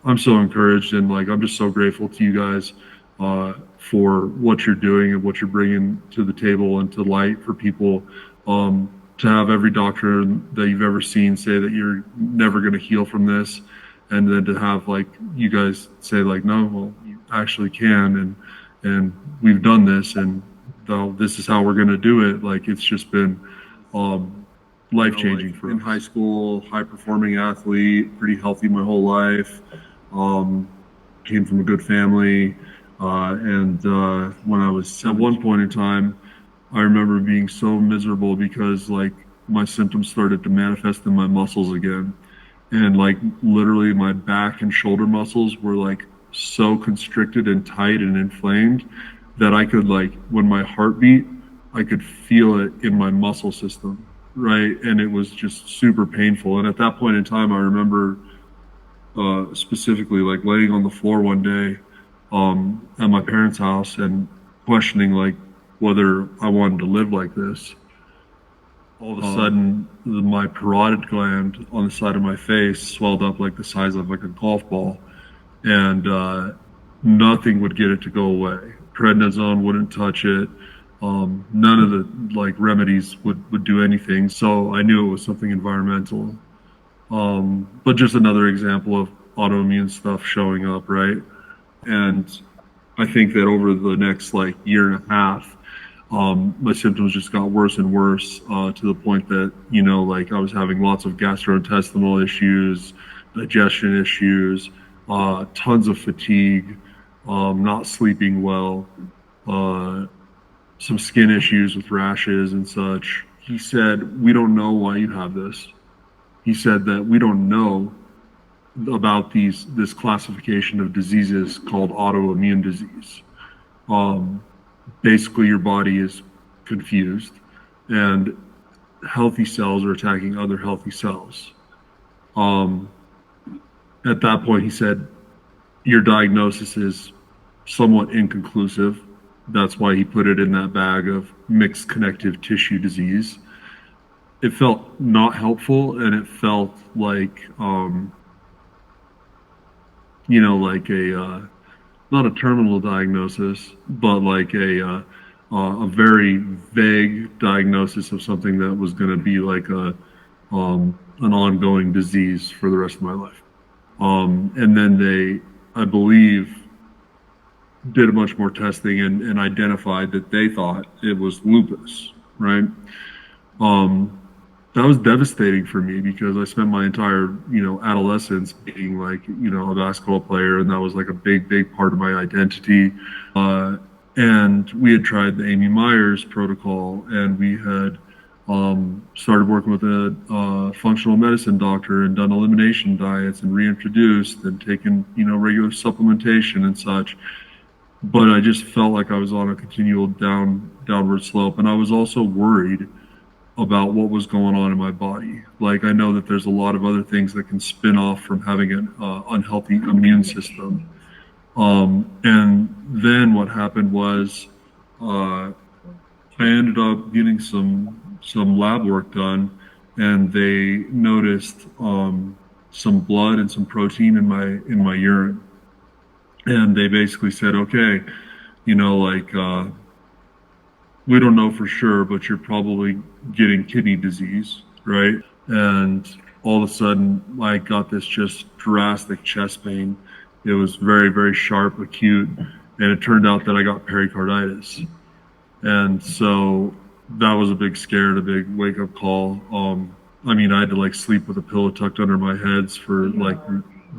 I'm so encouraged, and like I'm just so grateful to you guys for what you're doing and what you're bringing to the table and to light for people. To have every doctor that you've ever seen say that you're never going to heal from this, and then to have like you guys say like, no, well, you actually can, and we've done this, and this is how we're going to do it. Like it's just been um, life changing for in high school, high performing athlete, pretty healthy my whole life. Um, Came from a good family, and when I was at one point in time, I remember being so miserable because like my symptoms started to manifest in my muscles again, and like literally my back and shoulder muscles were like so constricted and tight and inflamed that I could like when my heart beat, I could feel it in my muscle system, right? And it was just super painful. And at that point in time, I remember specifically like laying on the floor one day at my parents' house and questioning like whether I wanted to live like this. All of a sudden, my parotid gland on the side of my face swelled up like the size of like a golf ball, and nothing would get it to go away. Prednisone wouldn't touch it. None of the like remedies would do anything. So I knew it was something environmental. But just another example of autoimmune stuff showing up, right? And I think that over the next like year and a half, my symptoms just got worse and worse to the point that, you know, like I was having lots of gastrointestinal issues, digestion issues, tons of fatigue, not sleeping well, uh, some skin issues with rashes and such. He said, "We don't know why you have this." He said that we don't know about this classification of diseases called autoimmune disease. Um, Basically, your body is confused, and healthy cells are attacking other healthy cells. Um, at that point, he said, your diagnosis is somewhat inconclusive. That's why he put it in that bag of mixed connective tissue disease. It felt not helpful, and it felt like, you know, like not a terminal diagnosis, but like a very vague diagnosis of something that was going to be like an ongoing disease for the rest of my life. And then they, I believe, did a much more testing and identified that they thought it was lupus, right? Um, that was devastating for me because I spent my entire, you know, adolescence being like, you know, a basketball player, and that was like a big part of my identity. And we had tried the Amy Myers protocol, and we had started working with a functional medicine doctor and done elimination diets and reintroduced and taken, you know, regular supplementation and such. But I just felt like I was on a continual downward slope, and I was also worried about what was going on in my body. Like I know that there's a lot of other things that can spin off from having an unhealthy immune system. And then what happened was I ended up getting some lab work done, and they noticed some blood and some protein in my urine. And they basically said, okay, you know, like we don't know for sure, but you're probably getting kidney disease, right? And all of a sudden, I got this just drastic chest pain. It was very sharp, acute, and it turned out that I got pericarditis. And so that was a big scare and a big wake up call. I mean, I had to like sleep with a pillow tucked under my head for like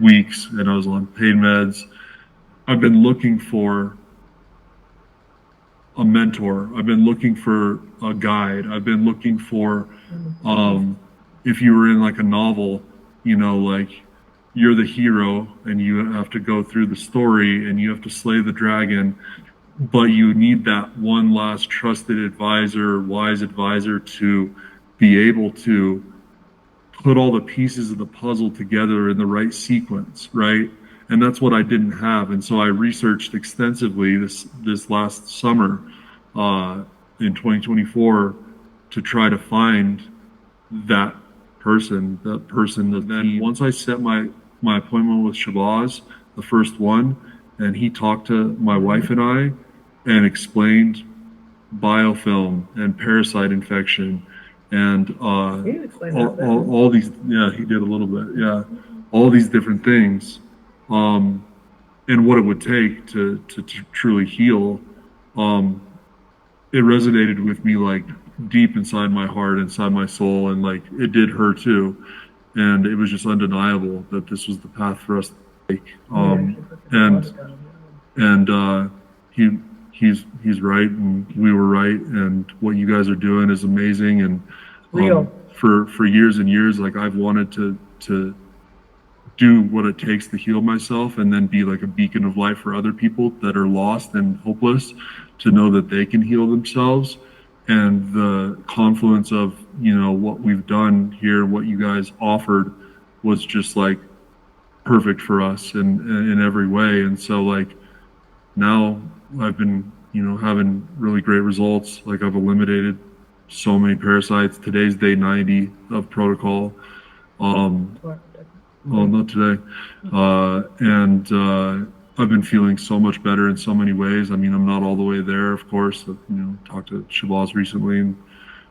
weeks, and I was on pain meds. I've been looking for a mentor. I've been looking for a guide. I've been looking for, if you were in like a novel, you know, like you're the hero and you have to go through the story and you have to slay the dragon, but you need that one last trusted advisor, wise advisor to be able to put all the pieces of the puzzle together in the right sequence, right? And that's what I didn't have. And so I researched extensively this last summer in 2024 to try to find that person, that then once I set my appointment with Shabaz, the first one, and he talked to my wife and I and explained biofilm and parasite infection and all these, yeah, he did a little bit, yeah, all these different things, um, and what it would take to truly heal. Um, it resonated with me like deep inside my heart, inside my soul, and like it did her too. And it was just undeniable that this was the path for us to take. And he he's right, and we were right, and what you guys are doing is amazing. And for years and years, like I've wanted to do what it takes to heal myself, and then be like a beacon of light for other people that are lost and hopeless, to know that they can heal themselves. And the confluence of, you know, what we've done here, what you guys offered, was just like perfect for us in every way. And so like now I've been, you know, having really great results. Like I've eliminated so many parasites. Today's day 90 of protocol. Well, not today. And I've been feeling so much better in so many ways. I mean, I'm not all the way there, of course. You know, talked to Shabazz recently, and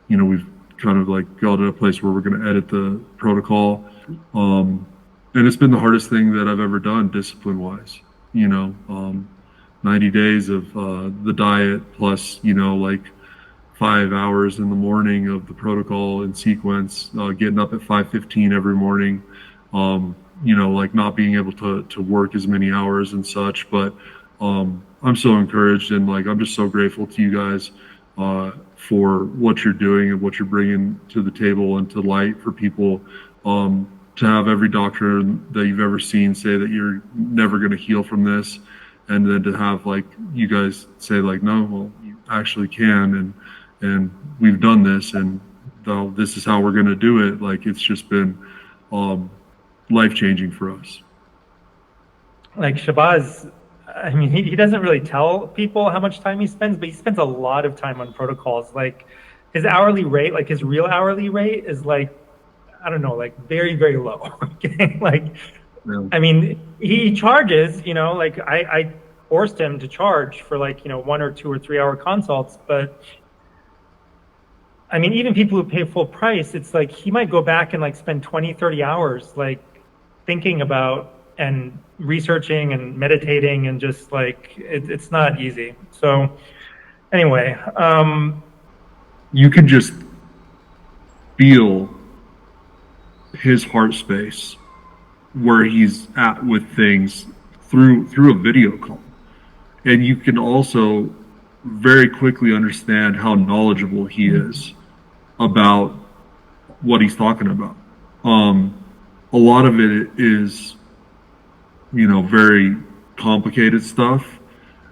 you know, we've kind of like got to a place where we're going to edit the protocol. And it's been the hardest thing that I've ever done, discipline-wise. You know, 90 days of the diet plus, you know, like 5 hours in the morning of the protocol in sequence, getting up at 5:15 every morning. You know, like not being able to work as many hours and such, but I'm so encouraged, and like I'm just so grateful to you guys for what you're doing and what you're bringing to the table and to light for people. To have every doctor that you've ever seen say that you're never going to heal from this, and then to have like you guys say like, no, well, you actually can, and we've done this, and this is how we're going to do it. Like it's just been life-changing for us. Like Shabazz, I mean, he doesn't really tell people how much time he spends, but he spends a lot of time on protocols. Like his hourly rate, like his real hourly rate is like, I don't know, like very, very low. Okay? Like, Yeah. I mean, he charges, you know, like I forced him to charge for like, you know, 1 or 2 or 3 hour consults, but I mean, even people who pay full price, it's like he might go back and like spend 20, 30 hours like thinking about and researching and meditating, and just like it's not easy. So anyway, You can just feel his heart space where he's at with things through a video call, and you can also very quickly understand how knowledgeable he is about what he's talking about. A lot of it is, you know, very complicated stuff,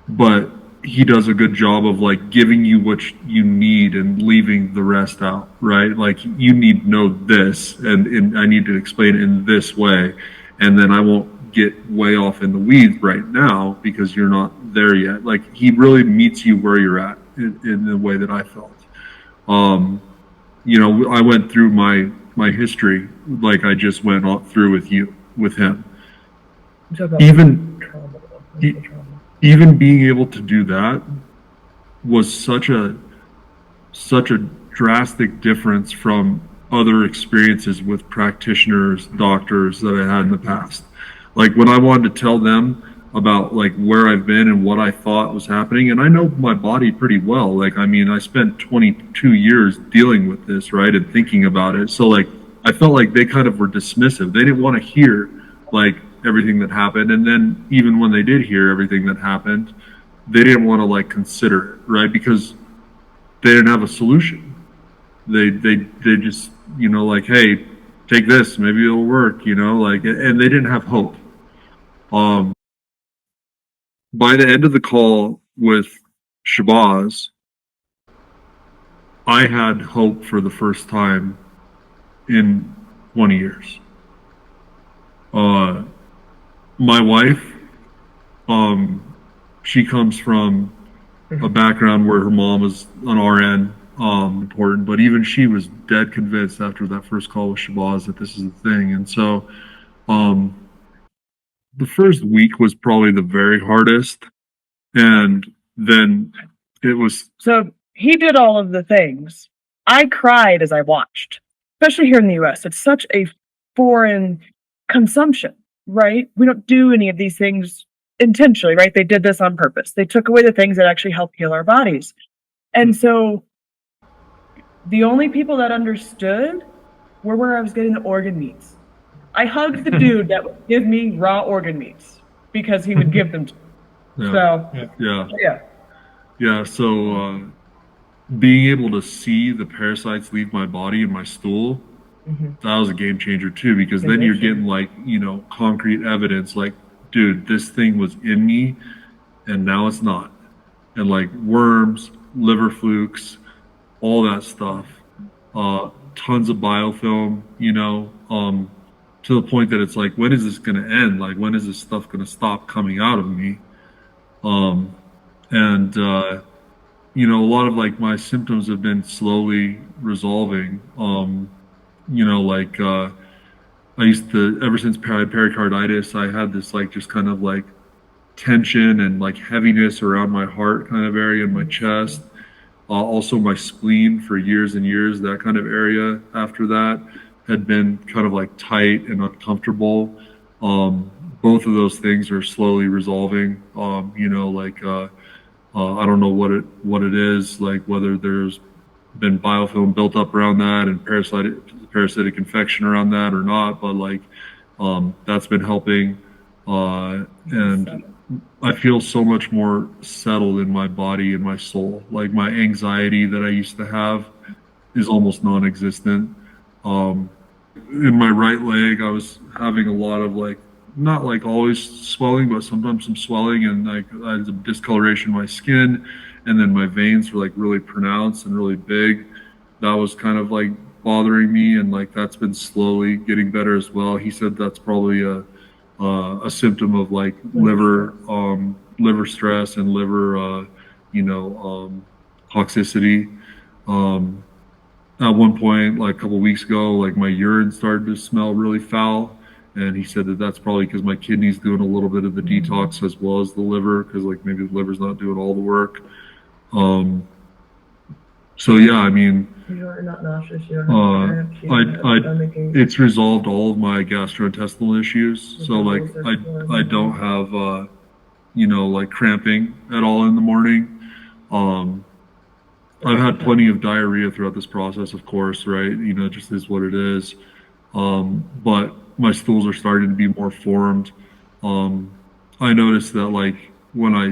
but he does a good job of like giving you what you need and leaving the rest out, right? Like you need to know this, and I need to explain it in this way, and then I won't get way off in the weeds right now because you're not there yet. Like he really meets you where you're at in the way that I felt. You know, I went through my history like I just went through with him. Even even being able to do that was such a drastic difference from other experiences with practitioners, doctors that I had in the past. Like when I wanted to tell them about like where I've been and what I thought was happening, and I know my body pretty well. Like I mean, I spent 22 years dealing with this, right, and thinking about it. So like I felt like they kind of were dismissive. They didn't want to hear like everything that happened, and then even when they did hear everything that happened, they didn't want to like consider it, right, because they didn't have a solution. They just, you know, like, hey, take this, maybe it'll work, you know, like, and they didn't have hope. By the end of the call with Shabazz, I had hope for the first time in 20 years. My wife, she comes from a background where her mom was an RN, important, but even she was dead convinced after that first call with Shabazz that this is the thing. And so, the first week was probably the very hardest, and then it was. So he did all of the things. I cried as I watched, especially here in the US. It's such a foreign consumption, right? We don't do any of these things intentionally, right? They did this on purpose. They took away the things that actually help heal our bodies. And so the only people that understood were where I was getting the organ meats. I hugged the dude that would give me raw organ meats because he would give them to me. So being able to see the parasites leave my body and my stool, that was a game changer too, because then you're getting like, you know, concrete evidence like, dude, this thing was in me and now it's not. And like worms, liver flukes, all that stuff, tons of biofilm, you know, to the point that it's like, when is this going to end? Like, when is this stuff going to stop coming out of me? You know, a lot of like my symptoms have been slowly resolving. You know, like I used to, ever since pericarditis, I had this like just kind of like tension and like heaviness around my heart kind of area in my chest. Also my spleen for years and years, that kind of area after that had been kind of like tight and uncomfortable. Both of those things are slowly resolving. You know, like I don't know what it is, like whether there's been biofilm built up around that and parasitic infection around that or not, but like that's been helping. And I feel so much more settled in my body and my soul. Like my anxiety that I used to have is almost non-existent. In my right leg, I was having a lot of like, not like always swelling, but sometimes some swelling, and like I had some discoloration in my skin, and then my veins were like really pronounced and really big. That was kind of like bothering me, and like that's been slowly getting better as well. He said that's probably a symptom of like liver stress and liver toxicity. At one point, like a couple weeks ago, like my urine started to smell really foul, and he said that that's probably because my kidney's doing a little bit of the detox as well as the liver, because like maybe the liver's not doing all the work. So yeah, I mean, you're not nauseous, you don't have it's resolved all of my gastrointestinal issues. So like I don't have you know, like cramping at all in the morning. I've had plenty of diarrhea throughout this process, of course, right? You know, it just is what it is. But my stools are starting to be more formed. I noticed that like when I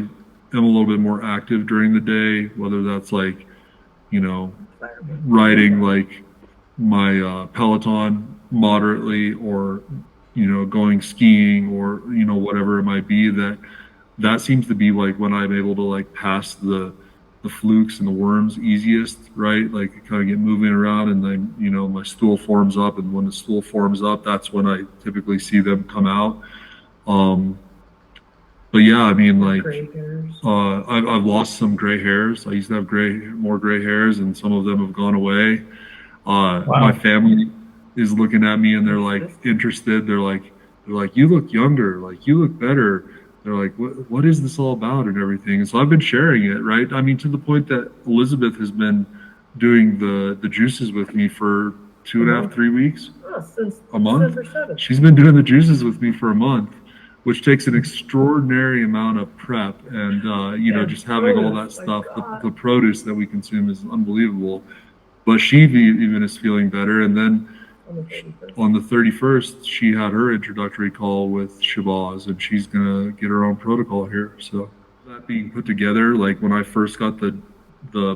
am a little bit more active during the day, whether that's like, you know, riding like my Peloton moderately, or, you know, going skiing, or, you know, whatever it might be, that seems to be like when I'm able to like pass the flukes and the worms easiest, right? Like I kind of get moving around, and then, you know, my stool forms up, and when the stool forms up, that's when I typically see them come out. But yeah, I mean, like I've lost some gray hairs. I used to have more gray hairs, and some of them have gone away. Wow. My family is looking at me, and they're like interested. They're like, you look younger, like you look better. They're like, what is this all about and everything? And so I've been sharing it, right? I mean, to the point that Elizabeth has been doing the juices with me for 2.5, 3 weeks, a month. She's been doing the juices with me for a month, which takes an extraordinary amount of prep. And, you know, just having all that stuff, the produce that we consume is unbelievable. But she even is feeling better. And then on the 31st, she had her introductory call with Shabaz, and she's going to get her own protocol here. So that being put together, like when I first got the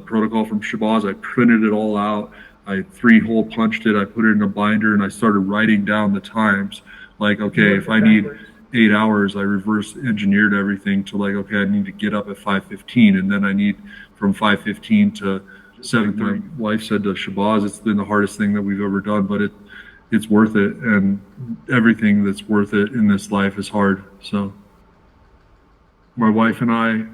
protocol from Shabaz, I printed it all out. I 3-hole punched it. I put it in a binder, and I started writing down the times. Like, okay, if I need 8 hours, I reverse engineered everything to like, okay, I need to get up at 5:15, and then I need from 5:15 to 7:30. My wife said to Shabaz, it's been the hardest thing that we've ever done, but it's worth it, and everything that's worth it in this life is hard. So my wife and I,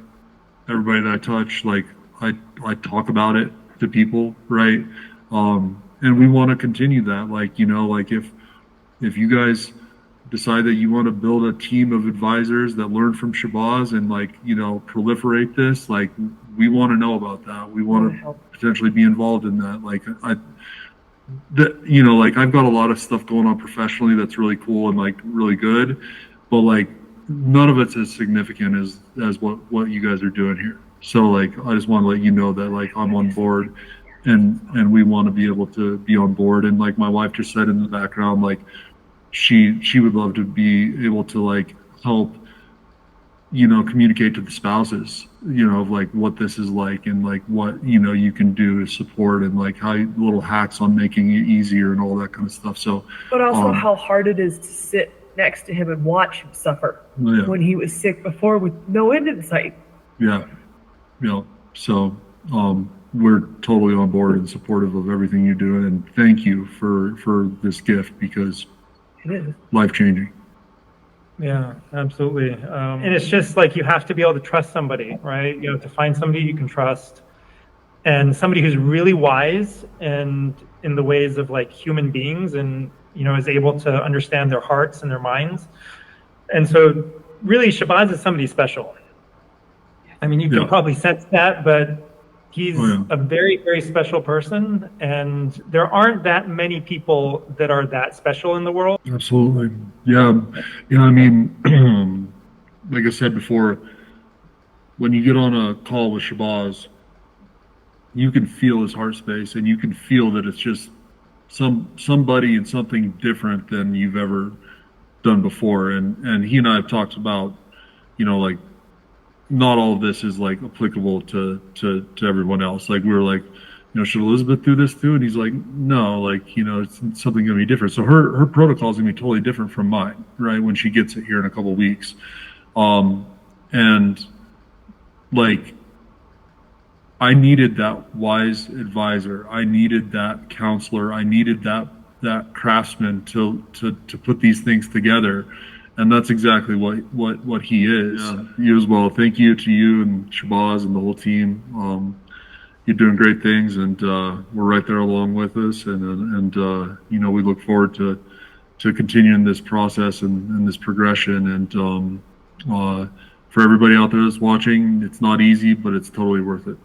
everybody that I touch, like I talk about it to people, right? And we want to continue that. Like, you know, like if you guys decide that you want to build a team of advisors that learn from Shabaz and like, you know, proliferate this, like we want to know about that. We want to potentially be involved in that. Like you know, like I've got a lot of stuff going on professionally that's really cool and like really good, but like none of it's as significant as what you guys are doing here. So like I just want to let you know that like I'm on board, and we want to be able to be on board. And like my wife just said in the background, like she would love to be able to like help, you know, communicate to the spouses, you know, of like what this is like and like what, you know, you can do to support and like how little hacks on making it easier and all that kind of stuff. So But also how hard it is to sit next to him and watch him suffer when he was sick before with no end in sight. Yeah. Yeah. So we're totally on board and supportive of everything you're doing, and thank you for this gift because It is life-changing. Yeah, absolutely. And it's just like you have to be able to trust somebody, right? You have to find somebody you can trust, and somebody who's really wise and in the ways of like human beings, and you know, is able to understand their hearts and their minds. And so really Shabaz is somebody special. I mean, you can probably sense that, but he's a very, very special person, and there aren't that many people that are that special in the world. Absolutely. Yeah. Yeah. I mean, like I said before, when you get on a call with Shabaz, you can feel his heart space, and you can feel that it's just somebody and something different than you've ever done before. And he and I have talked about, you know, like not all of this is like applicable to everyone else. Like we were like, you know, should Elizabeth do this too? And he's like, no, like, you know, it's something gonna be different. So her protocol is gonna be totally different from mine, right? When she gets it here in a couple of weeks. And like I needed that wise advisor. I needed that counselor. I needed that craftsman to put these things together. And that's exactly what he is. Yeah. You as well. Thank you to you and Shabaz and the whole team. You're doing great things, and we're right there along with us. And you know, we look forward to continuing this process and this progression. And for everybody out there that's watching, it's not easy, but it's totally worth it.